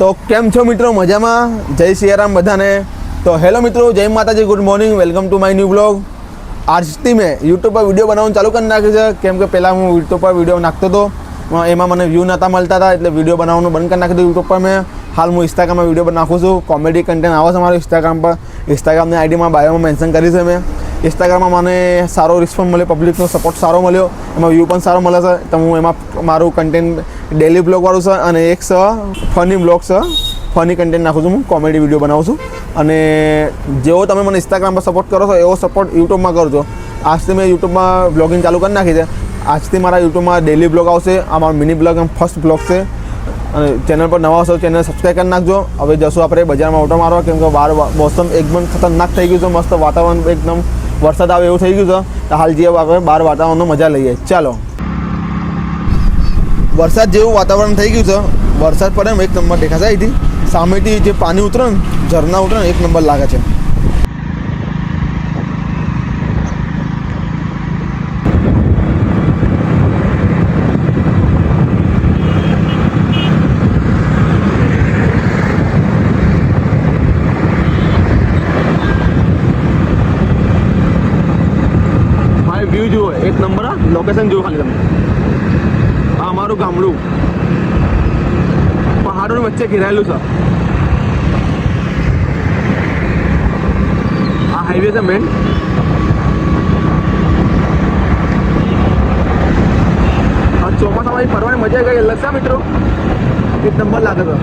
તો કેમ છો મિત્રો? મજામાં? જય સિયારામ બધાને. તો હેલો મિત્રો, જય માતાજી, good morning, welcome to my new blog. આજથી મેં યુટ્યુબ પર વિડીયો બનાવવાનું ચાલુ કરી નાખ્યું છે, કેમ કે પહેલાં હું યુટ્યુબ પર વિડીયો નાખતો હતો, એમાં મને વ્યૂ નહોતા મળતા હતા, એટલે વિડીયો બનાવવાનું બંધ કરી નાખ્યું યુટ્યુબ પર. મેં હાલ હું ઇન્સ્ટાગ્રામમાં વિડીયો નાખું છું, કોમેડી કન્ટેન્ટ આવે છે મારું ઇન્સ્ટાગ્રામ પર. ઇન્સ્ટાગ્રામની આઈડીમાં બાયોમાં મેન્શન કરી છે મેં. ઇન્સ્ટાગ્રામમાં મને સારો રિસ્પોન્સ મળ્યો, પબ્લિકનો સપોર્ટ સારો મળ્યો, એમાં વ્યૂ પણ સારો મળે છે. તો હું એમાં મારું કન્ટેન્ટ ડેલી બ્લોગવાળું છે અને એક છે ફની બ્લોગ છે, ફની કન્ટેન્ટ નાખું છું, હું કોમેડી વિડીયો બનાવું છું. અને જેવો તમે મને ઇન્સ્ટાગ્રામ પર સપોર્ટ કરો છો એવો સપોર્ટ યુટ્યુબમાં કરજો. આજથી મેં યુટ્યુબમાં બ્લોગિંગ ચાલુ કરી નાખી છે. આજથી મારા યુટ્યુબમાં ડેલી બ્લોગ આવશે. આ મારો મિની બ્લોગ એમ ફર્સ્ટ બ્લોગ છે. અને ચેનલ પર નવા હશો ચેનલ સબસ્ક્રાઈબ કરી નાખજો. હવે જશું આપણે બજારમાં ઓટો મારવા, કેમ કે બહાર મોસમ એકદમ ખતરનાક થઈ ગયું છે. મસ્ત વાતાવરણ એકદમ વરસાદ આવે એવું થઈ ગયું છે. તો હાલ જે આપણે બહાર વાતાવરણનો મજા લઈએ. ચાલો, વરસાદ જેવું વાતાવરણ થઈ ગયું છે. વરસાદ પડે એમ એક નંબર દેખાશે. અહીંથી સામેથી જે પાણી ઉતરે ને, ઝરણા ઉતરે ને, એક નંબર લાગે છે. વ્યૂ જુઓ, એક નંબર. લોકેશન જુઓ ખાલી તમે. આ અમારું ગામડું પહાડોની વચ્ચે ઘેરાયેલું છે. આ હાઈવે છે મેન. આ ચોમાસામાં ફરવાની મજા ગઈ અલગ છે મિત્રો, એક નંબર લાગે છે.